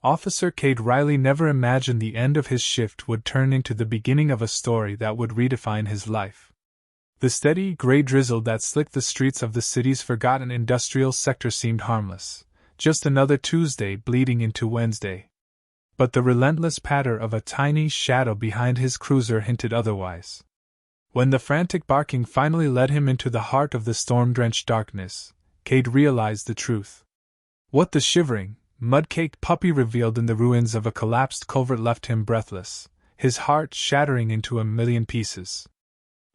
Officer Cade Riley never imagined the end of his shift would turn into the beginning of a story that would redefine his life. The steady, gray drizzle that slicked the streets of the city's forgotten industrial sector seemed harmless, just another Tuesday bleeding into Wednesday. But the relentless patter of a tiny shadow behind his cruiser hinted otherwise. When the frantic barking finally led him into the heart of the storm-drenched darkness, Cade realized the truth. What the shivering, mud-caked puppy revealed in the ruins of a collapsed culvert left him breathless, his heart shattering into a million pieces.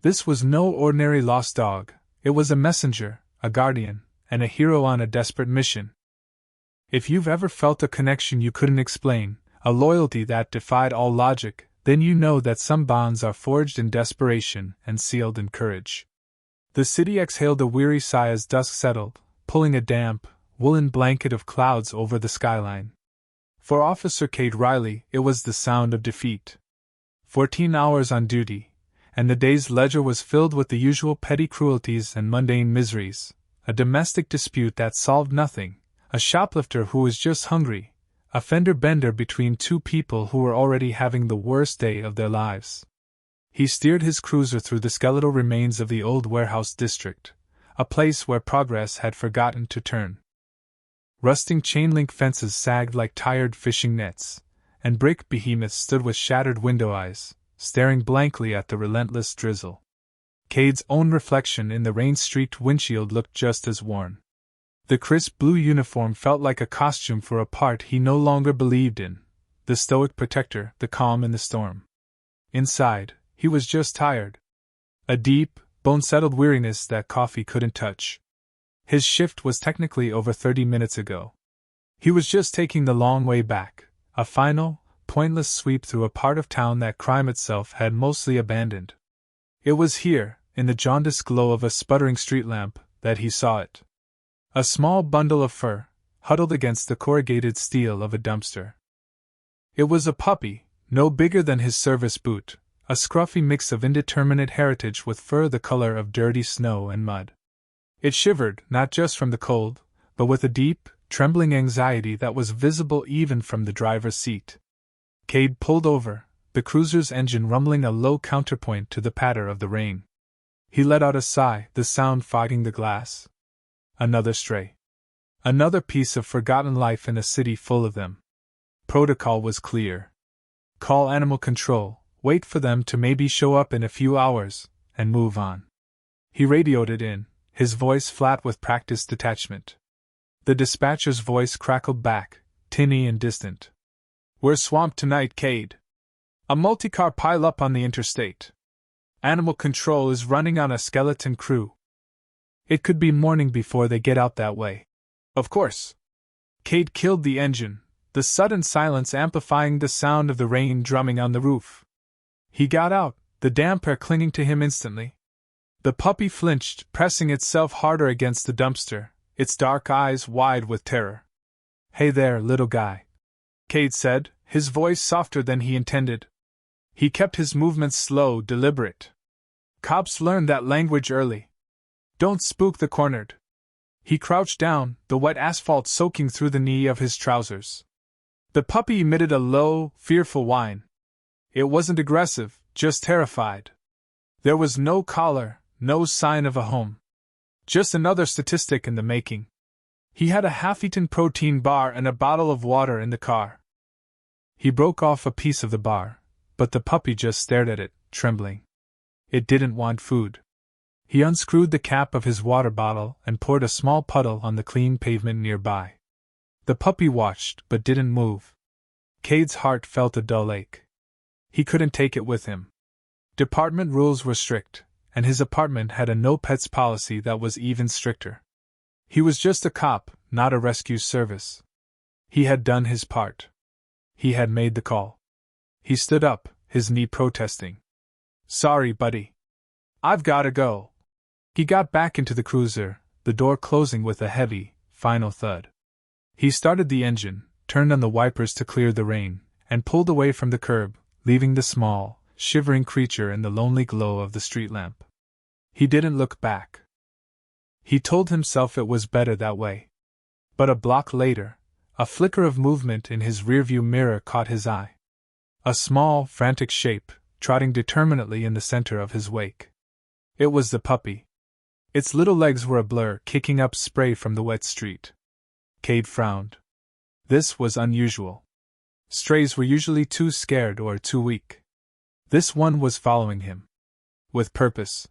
This was no ordinary lost dog, it was a messenger, a guardian, and a hero on a desperate mission. If you've ever felt a connection you couldn't explain, a loyalty that defied all logic, then you know that some bonds are forged in desperation and sealed in courage. The city exhaled a weary sigh as dusk settled, pulling a damp, woolen blanket of clouds over the skyline. For Officer Cade Riley, it was the sound of defeat. 14 hours on duty, and the day's ledger was filled with the usual petty cruelties and mundane miseries, a domestic dispute that solved nothing, a shoplifter who was just hungry, a fender-bender between two people who were already having the worst day of their lives. He steered his cruiser through the skeletal remains of the old warehouse district, a place where progress had forgotten to turn. Rusting chain-link fences sagged like tired fishing nets, and brick behemoths stood with shattered window eyes, staring blankly at the relentless drizzle. Cade's own reflection in the rain-streaked windshield looked just as worn. The crisp blue uniform felt like a costume for a part he no longer believed in, the stoic protector, the calm in the storm. Inside, he was just tired. A deep, bone-settled weariness that coffee couldn't touch. His shift was technically over 30 minutes ago. He was just taking the long way back, a final, pointless sweep through a part of town that crime itself had mostly abandoned. It was here, in the jaundiced glow of a sputtering street lamp, that he saw it. A small bundle of fur, huddled against the corrugated steel of a dumpster. It was a puppy, no bigger than his service boot, a scruffy mix of indeterminate heritage with fur the color of dirty snow and mud. It shivered, not just from the cold, but with a deep, trembling anxiety that was visible even from the driver's seat. Cade pulled over, the cruiser's engine rumbling a low counterpoint to the patter of the rain. He let out a sigh, the sound fogging the glass. Another stray. Another piece of forgotten life in a city full of them. Protocol was clear. Call animal control, wait for them to maybe show up in a few hours, and move on. He radioed it in, his voice flat with practiced detachment. The dispatcher's voice crackled back, tinny and distant. "We're swamped tonight, Cade. A multi-car pile-up on the interstate. Animal control is running on a skeleton crew. It could be morning before they get out that way." Of course. Cade killed the engine, the sudden silence amplifying the sound of the rain drumming on the roof. He got out, the damp air clinging to him instantly. The puppy flinched, pressing itself harder against the dumpster, its dark eyes wide with terror. "Hey there, little guy," Cade said, his voice softer than he intended. He kept his movements slow, deliberate. Cops learned that language early. Don't spook the cornered. He crouched down, the wet asphalt soaking through the knee of his trousers. The puppy emitted a low, fearful whine. It wasn't aggressive, just terrified. There was no collar, no sign of a home. Just another statistic in the making. He had a half-eaten protein bar and a bottle of water in the car. He broke off a piece of the bar, but the puppy just stared at it, trembling. It didn't want food. He unscrewed the cap of his water bottle and poured a small puddle on the clean pavement nearby. The puppy watched, but didn't move. Cade's heart felt a dull ache. He couldn't take it with him. Department rules were strict, and his apartment had a no-pets policy that was even stricter. He was just a cop, not a rescue service. He had done his part. He had made the call. He stood up, his knee protesting. "Sorry, buddy. I've gotta go." He got back into the cruiser, the door closing with a heavy, final thud. He started the engine, turned on the wipers to clear the rain, and pulled away from the curb, leaving the small, shivering creature in the lonely glow of the street lamp. He didn't look back. He told himself it was better that way. But a block later, A flicker of movement in his rearview mirror caught his eye. A small, frantic shape, trotting determinedly in the center of his wake. It was the puppy. Its little legs were a blur, kicking up spray from the wet street. Cade frowned. This was unusual. Strays were usually too scared or too weak. This one was following him. With purpose.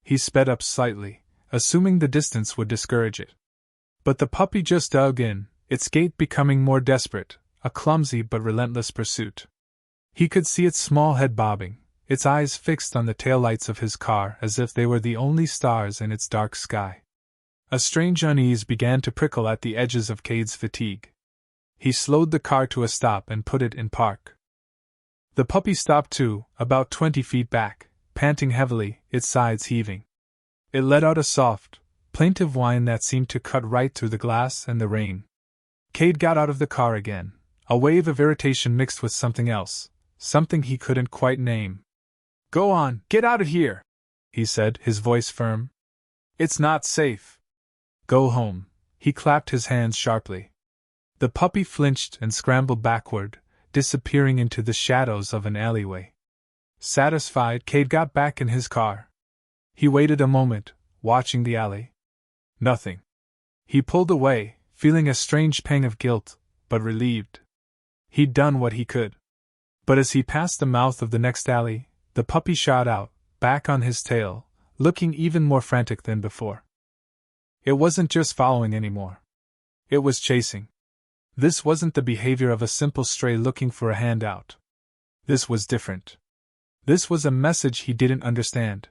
He sped up slightly, assuming the distance would discourage it. But the puppy just dug in, its gait becoming more desperate, a clumsy but relentless pursuit. He could see its small head bobbing, its eyes fixed on the taillights of his car as if they were the only stars in its dark sky. A strange unease began to prickle at the edges of Cade's fatigue. He slowed the car to a stop and put it in park. The puppy stopped too, about 20 feet back, panting heavily, its sides heaving. It let out a soft, plaintive whine that seemed to cut right through the glass and the rain. Cade got out of the car again, a wave of irritation mixed with something else, something he couldn't quite name. "Go on, get out of here," he said, his voice firm. "It's not safe." "Go home." He clapped his hands sharply. The puppy flinched and scrambled backward, disappearing into the shadows of an alleyway. Satisfied, Cade got back in his car. He waited a moment, watching the alley. Nothing. He pulled away, feeling a strange pang of guilt, but relieved. He'd done what he could. But as he passed the mouth of the next alley, the puppy shot out, back on his tail, looking even more frantic than before. It wasn't just following anymore. It was chasing. This wasn't the behavior of a simple stray looking for a handout. This was different. This was a message he didn't understand.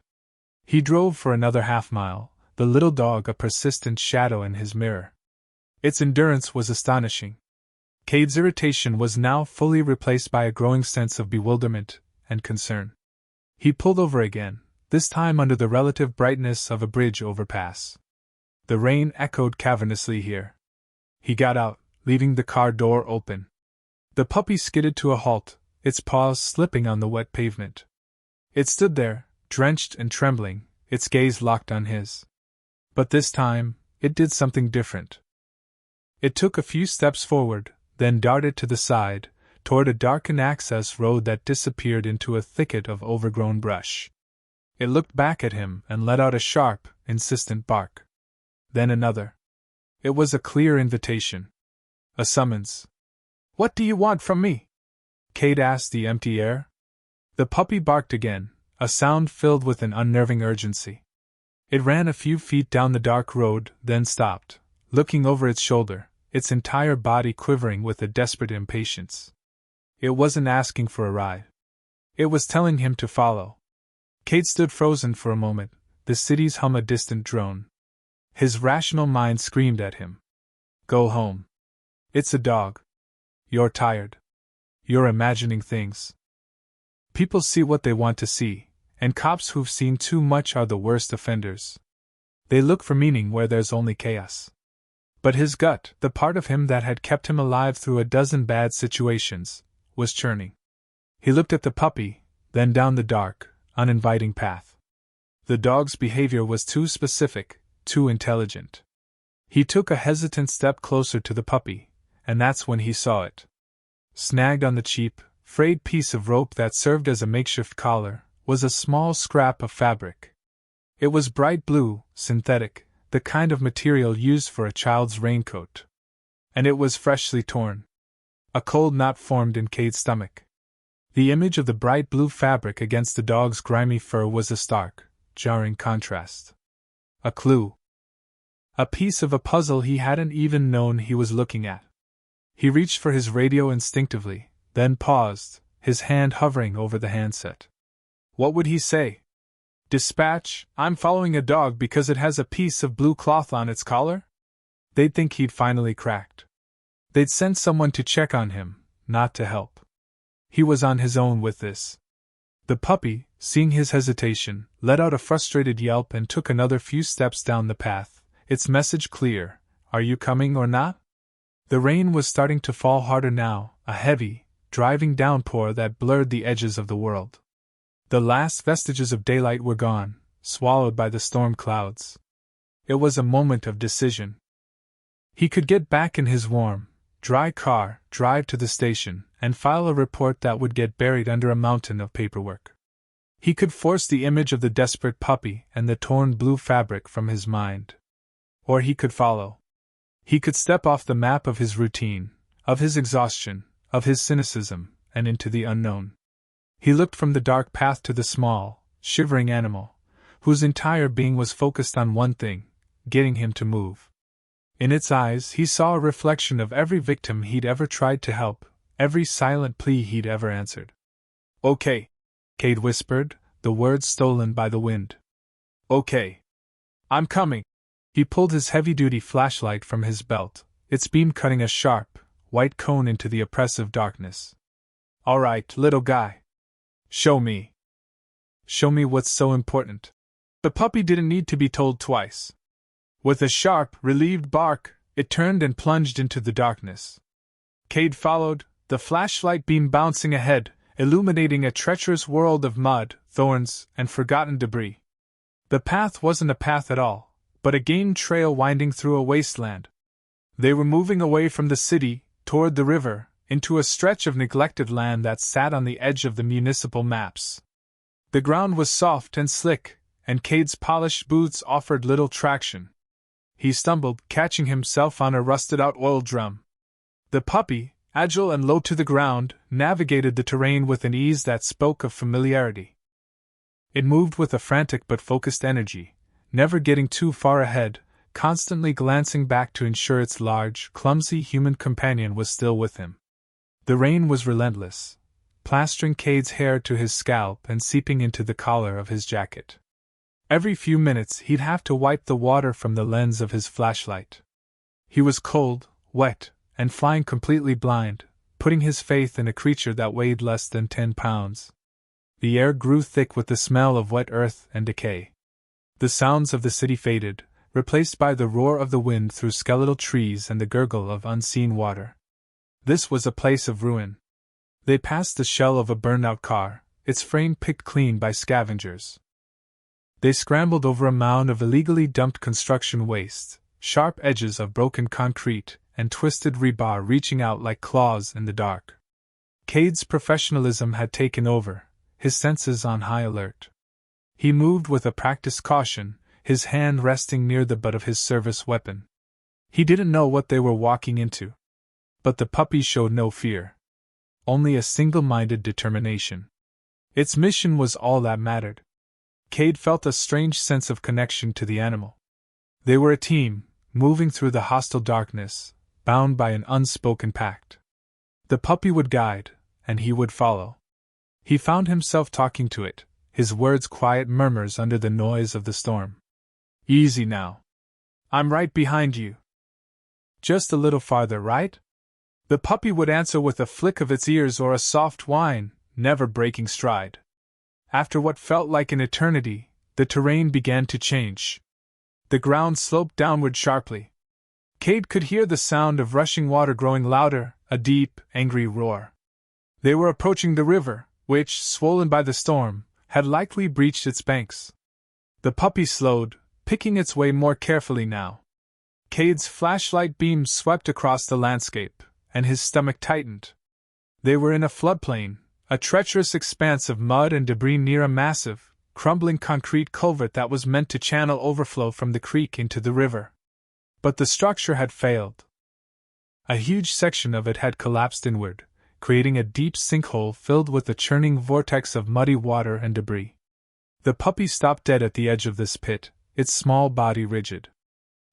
He drove for another half-mile, the little dog a persistent shadow in his mirror. Its endurance was astonishing. Cade's irritation was now fully replaced by a growing sense of bewilderment and concern. He pulled over again, this time under the relative brightness of a bridge overpass. The rain echoed cavernously here. He got out, leaving the car door open. The puppy skidded to a halt, its paws slipping on the wet pavement. It stood there, drenched and trembling, its gaze locked on his. But this time, it did something different. It took a few steps forward, then darted to the side, toward a darkened access road that disappeared into a thicket of overgrown brush. It looked back at him and let out a sharp, insistent bark. Then another. It was a clear invitation. A summons. "What do you want from me?" Cade asked the empty air. The puppy barked again, a sound filled with an unnerving urgency. It ran a few feet down the dark road, then stopped, looking over its shoulder, its entire body quivering with a desperate impatience. It wasn't asking for a ride. It was telling him to follow. Cade stood frozen for a moment, the city's hum a distant drone. His rational mind screamed at him. "Go home. It's a dog. You're tired. You're imagining things. People see what they want to see, and cops who've seen too much are the worst offenders. They look for meaning where there's only chaos." But his gut, the part of him that had kept him alive through a dozen bad situations, was churning. He looked at the puppy, then down the dark, uninviting path. The dog's behavior was too specific, too intelligent. He took a hesitant step closer to the puppy, and that's when he saw it. Snagged on the cheap, frayed piece of rope that served as a makeshift collar, was a small scrap of fabric. It was bright blue, synthetic, the kind of material used for a child's raincoat. And it was freshly torn. A cold knot formed in Cade's stomach. The image of the bright blue fabric against the dog's grimy fur was a stark, jarring contrast. A clue. A piece of a puzzle he hadn't even known he was looking at. He reached for his radio instinctively, then paused, his hand hovering over the handset. What would he say? "Dispatch, I'm following a dog because it has a piece of blue cloth on its collar?" They'd think he'd finally cracked. They'd send someone to check on him, not to help. He was on his own with this. The puppy, seeing his hesitation, let out a frustrated yelp and took another few steps down the path, its message clear: "Are you coming or not?" The rain was starting to fall harder now, a heavy, driving downpour that blurred the edges of the world. The last vestiges of daylight were gone, swallowed by the storm clouds. It was a moment of decision. He could get back in his warm, dry car, drive to the station, and file a report that would get buried under a mountain of paperwork. He could force the image of the desperate puppy and the torn blue fabric from his mind. Or he could follow. He could step off the map of his routine, of his exhaustion, of his cynicism, and into the unknown. He looked from the dark path to the small, shivering animal, whose entire being was focused on one thing: getting him to move. In its eyes he saw a reflection of every victim he'd ever tried to help, every silent plea he'd ever answered. "Okay," Cade whispered, the words stolen by the wind. "Okay. I'm coming." He pulled his heavy-duty flashlight from his belt, its beam cutting a sharp, white cone into the oppressive darkness. "All right, little guy. Show me. Show me what's so important." The puppy didn't need to be told twice. With a sharp, relieved bark, it turned and plunged into the darkness. Cade followed, the flashlight beam bouncing ahead, illuminating a treacherous world of mud, thorns, and forgotten debris. The path wasn't a path at all, but a game trail winding through a wasteland. They were moving away from the city, toward the river, into a stretch of neglected land that sat on the edge of the municipal maps. The ground was soft and slick, and Cade's polished boots offered little traction. He stumbled, catching himself on a rusted-out oil drum. The puppy, agile and low to the ground, navigated the terrain with an ease that spoke of familiarity. It moved with a frantic but focused energy, never getting too far ahead, constantly glancing back to ensure its large, clumsy human companion was still with him. The rain was relentless, plastering Cade's hair to his scalp and seeping into the collar of his jacket. Every few minutes he'd have to wipe the water from the lens of his flashlight. He was cold, wet, and flying completely blind, putting his faith in a creature that weighed less than 10 pounds. The air grew thick with the smell of wet earth and decay. The sounds of the city faded, replaced by the roar of the wind through skeletal trees and the gurgle of unseen water. This was a place of ruin. They passed the shell of a burned-out car, its frame picked clean by scavengers. They scrambled over a mound of illegally dumped construction waste, sharp edges of broken concrete, and twisted rebar reaching out like claws in the dark. Cade's professionalism had taken over, his senses on high alert. He moved with a practiced caution, his hand resting near the butt of his service weapon. He didn't know what they were walking into. But the puppy showed no fear. Only a single-minded determination. Its mission was all that mattered. Cade felt a strange sense of connection to the animal. They were a team, moving through the hostile darkness, bound by an unspoken pact. The puppy would guide, and he would follow. He found himself talking to it, his words quiet murmurs under the noise of the storm. "Easy now. I'm right behind you." "Just a little farther, right?" The puppy would answer with a flick of its ears or a soft whine, never breaking stride. After what felt like an eternity, the terrain began to change. The ground sloped downward sharply. Cade could hear the sound of rushing water growing louder, a deep, angry roar. They were approaching the river, which, swollen by the storm, had likely breached its banks. The puppy slowed, picking its way more carefully now. Cade's flashlight beams swept across the landscape, and his stomach tightened. They were in a floodplain, a treacherous expanse of mud and debris near a massive, crumbling concrete culvert that was meant to channel overflow from the creek into the river. But the structure had failed. A huge section of it had collapsed inward, creating a deep sinkhole filled with a churning vortex of muddy water and debris. The puppy stopped dead at the edge of this pit, its small body rigid.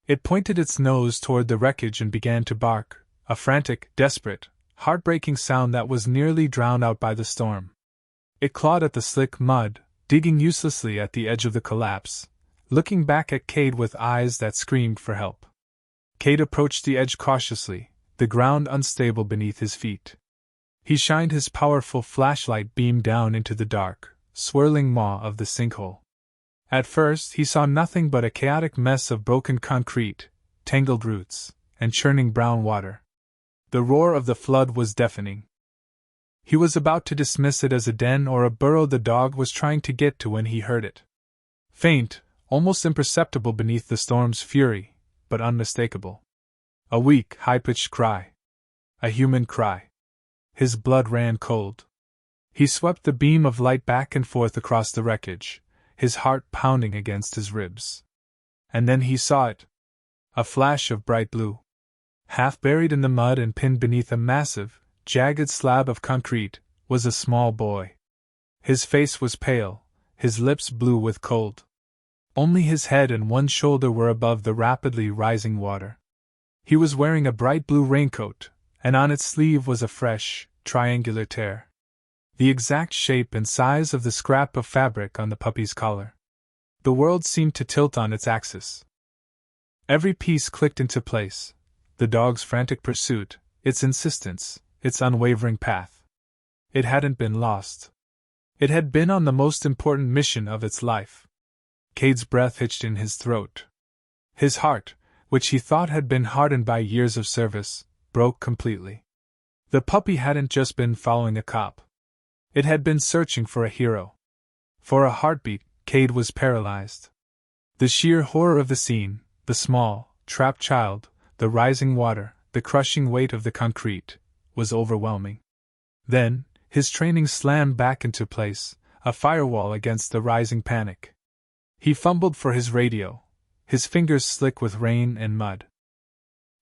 It pointed its nose toward the wreckage and began to bark, a frantic, desperate, heartbreaking sound that was nearly drowned out by the storm. It clawed at the slick mud, digging uselessly at the edge of the collapse, looking back at Cade with eyes that screamed for help. Cade approached the edge cautiously, the ground unstable beneath his feet. He shined his powerful flashlight beam down into the dark, swirling maw of the sinkhole. At first he saw nothing but a chaotic mess of broken concrete, tangled roots, and churning brown water. The roar of the flood was deafening. He was about to dismiss it as a den or a burrow the dog was trying to get to when he heard it. Faint, almost imperceptible beneath the storm's fury, but unmistakable. A weak, high-pitched cry. A human cry. His blood ran cold. He swept the beam of light back and forth across the wreckage, his heart pounding against his ribs. And then he saw it. A flash of bright blue. Half buried in the mud and pinned beneath a massive, jagged slab of concrete, was a small boy. His face was pale, his lips blue with cold. Only his head and one shoulder were above the rapidly rising water. He was wearing a bright blue raincoat, and on its sleeve was a fresh, triangular tear. The exact shape and size of the scrap of fabric on the puppy's collar. The world seemed to tilt on its axis. Every piece clicked into place. The dog's frantic pursuit, its insistence, its unwavering path. It hadn't been lost. It had been on the most important mission of its life. Cade's breath hitched in his throat. His heart, which he thought had been hardened by years of service, broke completely. The puppy hadn't just been following a cop. It had been searching for a hero. For a heartbeat, Cade was paralyzed. The sheer horror of the scene, the small, trapped child, the rising water, the crushing weight of the concrete, was overwhelming. Then, his training slammed back into place, a firewall against the rising panic. He fumbled for his radio, his fingers slick with rain and mud.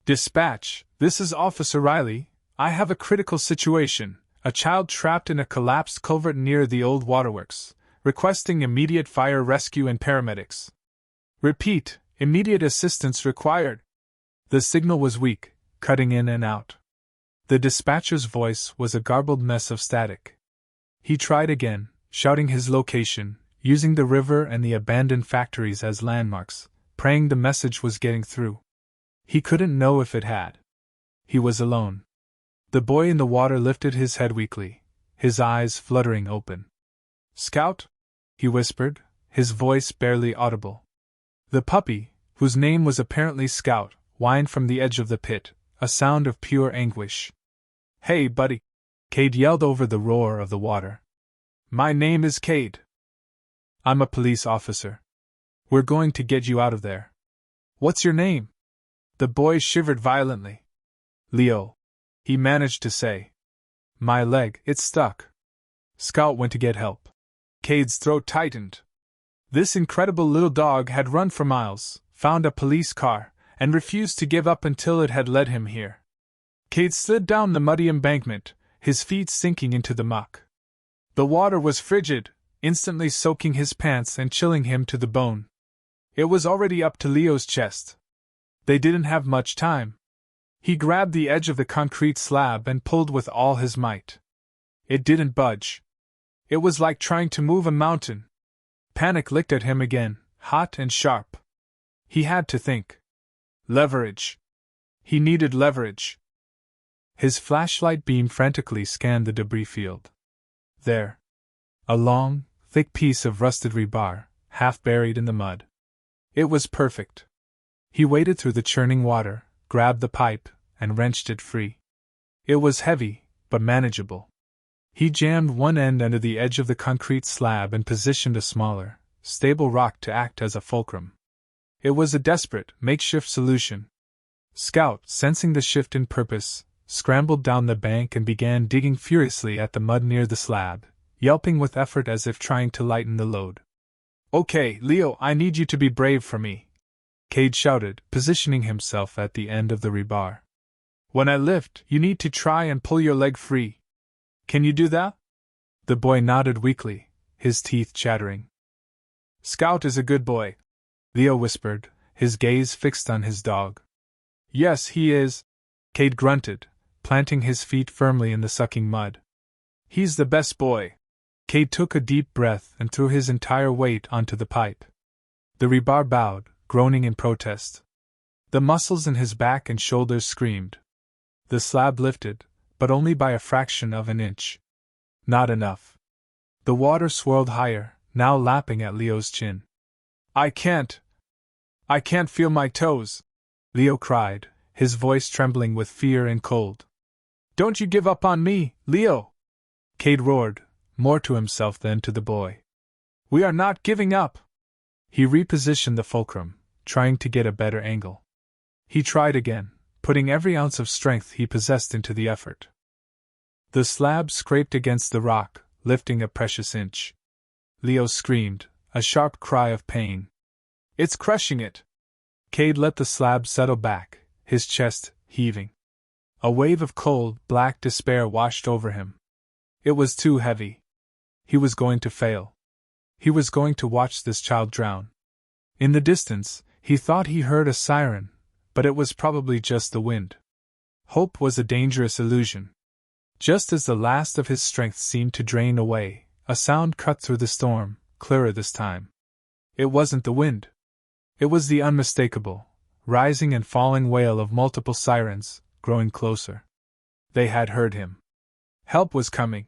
"Dispatch, this is Officer Riley. I have a critical situation, a child trapped in a collapsed culvert near the old waterworks, requesting immediate fire rescue and paramedics. Repeat, immediate assistance required." The signal was weak, cutting in and out. The dispatcher's voice was a garbled mess of static. He tried again, shouting his location, using the river and the abandoned factories as landmarks, praying the message was getting through. He couldn't know if it had. He was alone. The boy in the water lifted his head weakly, his eyes fluttering open. "Scout?" he whispered, his voice barely audible. The puppy, whose name was apparently Scout, whined from the edge of the pit, a sound of pure anguish. "Hey, buddy!" Cade yelled over the roar of the water. "My name is Cade. I'm a police officer. We're going to get you out of there." "What's your name?" The boy shivered violently. "Leo," he managed to say. "My leg, it's stuck." Scout went to get help. Cade's throat tightened. This incredible little dog had run for miles, found a police car, and refused to give up until it had led him here. Cade slid down the muddy embankment, his feet sinking into the muck. The water was frigid, instantly soaking his pants and chilling him to the bone. It was already up to Leo's chest. They didn't have much time. He grabbed the edge of the concrete slab and pulled with all his might. It didn't budge. It was like trying to move a mountain. Panic licked at him again, hot and sharp. He had to think. Leverage. He needed leverage. His flashlight beam frantically scanned the debris field. There. A long, thick piece of rusted rebar, half buried in the mud. It was perfect. He waded through the churning water, grabbed the pipe, and wrenched it free. It was heavy, but manageable. He jammed one end under the edge of the concrete slab and positioned a smaller, stable rock to act as a fulcrum. It was a desperate, makeshift solution. Scout, sensing the shift in purpose, scrambled down the bank and began digging furiously at the mud near the slab, yelping with effort as if trying to lighten the load. "Okay, Leo, I need you to be brave for me," Cade shouted, positioning himself at the end of the rebar. "When I lift, you need to try and pull your leg free. Can you do that?" The boy nodded weakly, his teeth chattering. "Scout is a good boy," Leo whispered, his gaze fixed on his dog. "Yes, he is," Cade grunted, planting his feet firmly in the sucking mud. "He's the best boy." Cade took a deep breath and threw his entire weight onto the pipe. The rebar bowed, groaning in protest. The muscles in his back and shoulders screamed. The slab lifted, but only by a fraction of an inch. Not enough. The water swirled higher, now lapping at Leo's chin. I can't feel my toes," Leo cried, his voice trembling with fear and cold. "Don't you give up on me, Leo!" Cade roared, more to himself than to the boy. "We are not giving up!" He repositioned the fulcrum, trying to get a better angle. He tried again, putting every ounce of strength he possessed into the effort. The slab scraped against the rock, lifting a precious inch. Leo screamed, a sharp cry of pain. "It's crushing it!" Cade let the slab settle back, his chest heaving. A wave of cold, black despair washed over him. It was too heavy. He was going to fail. He was going to watch this child drown. In the distance, he thought he heard a siren, but it was probably just the wind. Hope was a dangerous illusion. Just as the last of his strength seemed to drain away, a sound cut through the storm, clearer this time. It wasn't the wind. It was the unmistakable, rising and falling wail of multiple sirens, growing closer. They had heard him. Help was coming.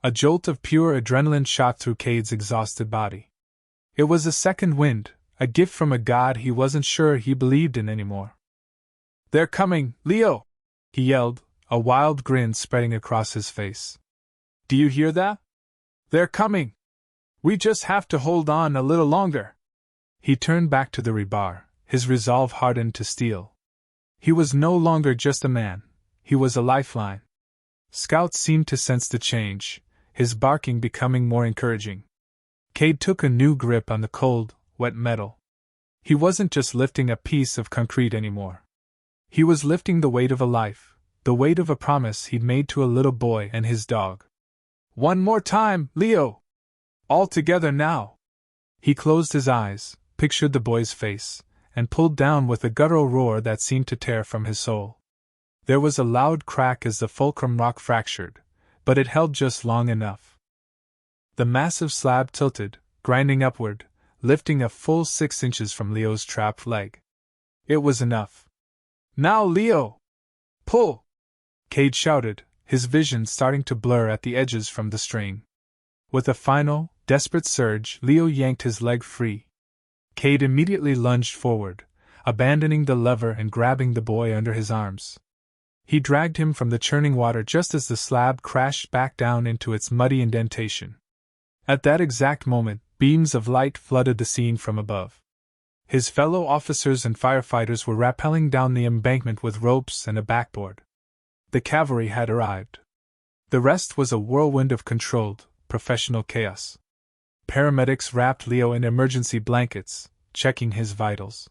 A jolt of pure adrenaline shot through Cade's exhausted body. It was a second wind, a gift from a god he wasn't sure he believed in anymore. "They're coming, Leo!" he yelled, a wild grin spreading across his face. "Do you hear that? They're coming! We just have to hold on a little longer." He turned back to the rebar, his resolve hardened to steel. He was no longer just a man, he was a lifeline. Scout seemed to sense the change, his barking becoming more encouraging. Cade took a new grip on the cold, wet metal. He wasn't just lifting a piece of concrete anymore. He was lifting the weight of a life, the weight of a promise he'd made to a little boy and his dog. "One more time, Leo! All together now!" He closed his eyes, pictured the boy's face, and pulled down with a guttural roar that seemed to tear from his soul. There was a loud crack as the fulcrum rock fractured, but it held just long enough. The massive slab tilted, grinding upward, lifting a full 6 inches from Leo's trapped leg. It was enough. "Now, Leo! Pull!" Cade shouted, his vision starting to blur at the edges from the strain. With a final, desperate surge, Leo yanked his leg free. Cade immediately lunged forward, abandoning the lever and grabbing the boy under his arms. He dragged him from the churning water just as the slab crashed back down into its muddy indentation. At that exact moment, beams of light flooded the scene from above. His fellow officers and firefighters were rappelling down the embankment with ropes and a backboard. The cavalry had arrived. The rest was a whirlwind of controlled, professional chaos. Paramedics wrapped Leo in emergency blankets, checking his vitals.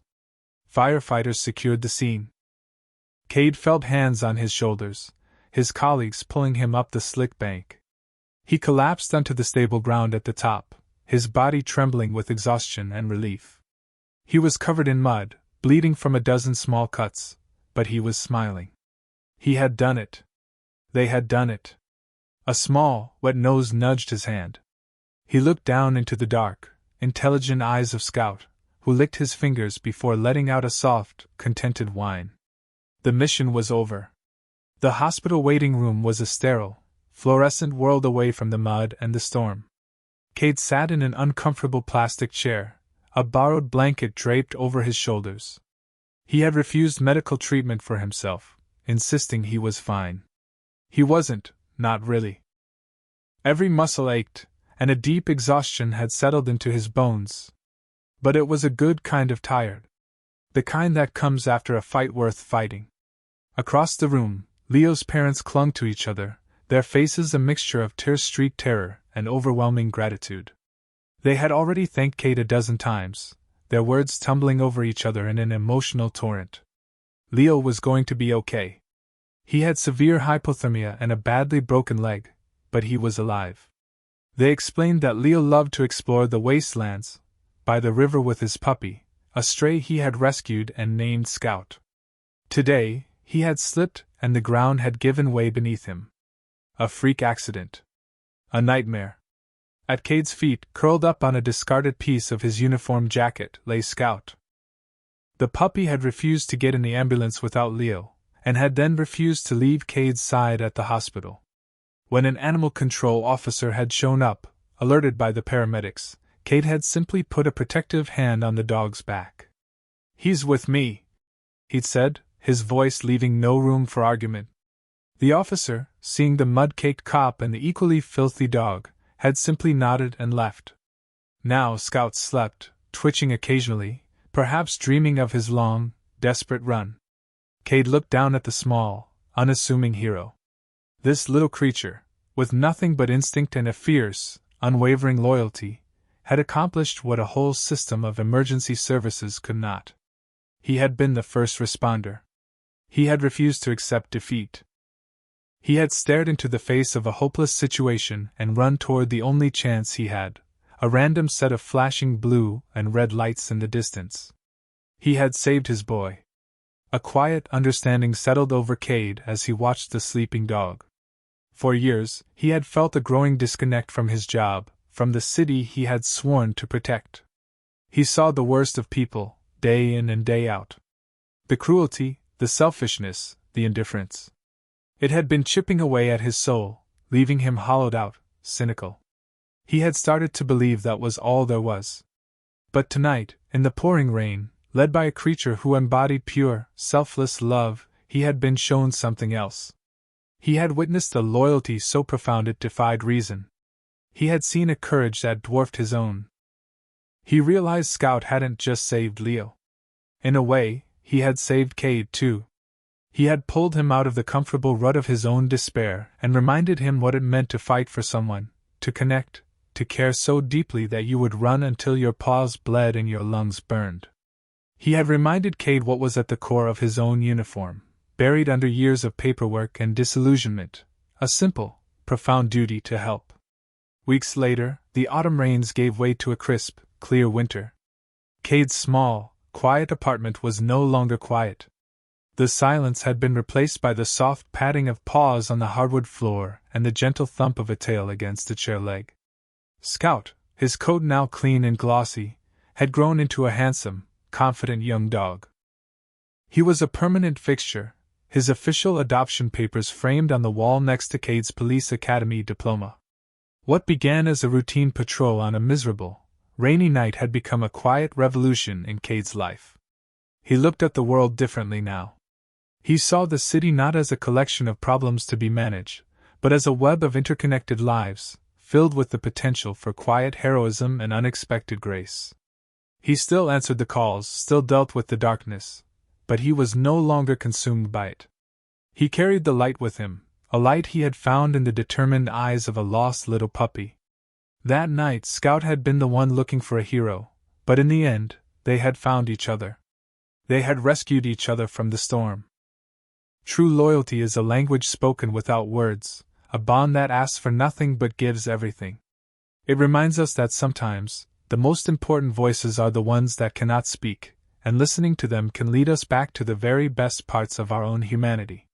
Firefighters secured the scene. Cade felt hands on his shoulders, his colleagues pulling him up the slick bank. He collapsed onto the stable ground at the top, his body trembling with exhaustion and relief. He was covered in mud, bleeding from a dozen small cuts, but he was smiling. He had done it. They had done it. A small, wet nose nudged his hand. He looked down into the dark, intelligent eyes of Scout, who licked his fingers before letting out a soft, contented whine. The mission was over. The hospital waiting room was a sterile, fluorescent world away from the mud and the storm. Cade sat in an uncomfortable plastic chair, a borrowed blanket draped over his shoulders. He had refused medical treatment for himself, insisting he was fine. He wasn't, not really. Every muscle ached, and a deep exhaustion had settled into his bones. But it was a good kind of tired. The kind that comes after a fight worth fighting. Across the room, Leo's parents clung to each other, their faces a mixture of tear-streaked terror and overwhelming gratitude. They had already thanked Cade a dozen times, their words tumbling over each other in an emotional torrent. Leo was going to be okay. He had severe hypothermia and a badly broken leg, but he was alive. They explained that Leo loved to explore the wastelands, by the river with his puppy, a stray he had rescued and named Scout. Today, he had slipped and the ground had given way beneath him. A freak accident. A nightmare. At Cade's feet, curled up on a discarded piece of his uniform jacket, lay Scout. The puppy had refused to get in the ambulance without Leo, and had then refused to leave Cade's side at the hospital. When an animal control officer had shown up, alerted by the paramedics, Cade had simply put a protective hand on the dog's back. "He's with me," he'd said, his voice leaving no room for argument. The officer, seeing the mud-caked cop and the equally filthy dog, had simply nodded and left. Now Scout slept, twitching occasionally, perhaps dreaming of his long, desperate run. Cade looked down at the small, unassuming hero. This little creature, with nothing but instinct and a fierce, unwavering loyalty, had accomplished what a whole system of emergency services could not. He had been the first responder. He had refused to accept defeat. He had stared into the face of a hopeless situation and run toward the only chance he had, a random set of flashing blue and red lights in the distance. He had saved his boy. A quiet understanding settled over Cade as he watched the sleeping dog. For years, he had felt a growing disconnect from his job, from the city he had sworn to protect. He saw the worst of people, day in and day out. The cruelty, the selfishness, the indifference. It had been chipping away at his soul, leaving him hollowed out, cynical. He had started to believe that was all there was. But tonight, in the pouring rain, led by a creature who embodied pure, selfless love, he had been shown something else. He had witnessed a loyalty so profound it defied reason. He had seen a courage that dwarfed his own. He realized Scout hadn't just saved Leo. In a way, he had saved Cade too. He had pulled him out of the comfortable rut of his own despair and reminded him what it meant to fight for someone, to connect, to care so deeply that you would run until your paws bled and your lungs burned. He had reminded Cade what was at the core of his own uniform, buried under years of paperwork and disillusionment, a simple, profound duty to help. Weeks later, the autumn rains gave way to a crisp, clear winter. Cade's small, quiet apartment was no longer quiet. The silence had been replaced by the soft padding of paws on the hardwood floor and the gentle thump of a tail against a chair leg. Scout, his coat now clean and glossy, had grown into a handsome, confident young dog. He was a permanent fixture, his official adoption papers framed on the wall next to Cade's Police Academy diploma. What began as a routine patrol on a miserable, rainy night had become a quiet revolution in Cade's life. He looked at the world differently now. He saw the city not as a collection of problems to be managed, but as a web of interconnected lives, filled with the potential for quiet heroism and unexpected grace. He still answered the calls, still dealt with the darkness, but he was no longer consumed by it. He carried the light with him, a light he had found in the determined eyes of a lost little puppy. That night Scout had been the one looking for a hero, but in the end, they had found each other. They had rescued each other from the storm. True loyalty is a language spoken without words, a bond that asks for nothing but gives everything. It reminds us that sometimes, the most important voices are the ones that cannot speak, and listening to them can lead us back to the very best parts of our own humanity.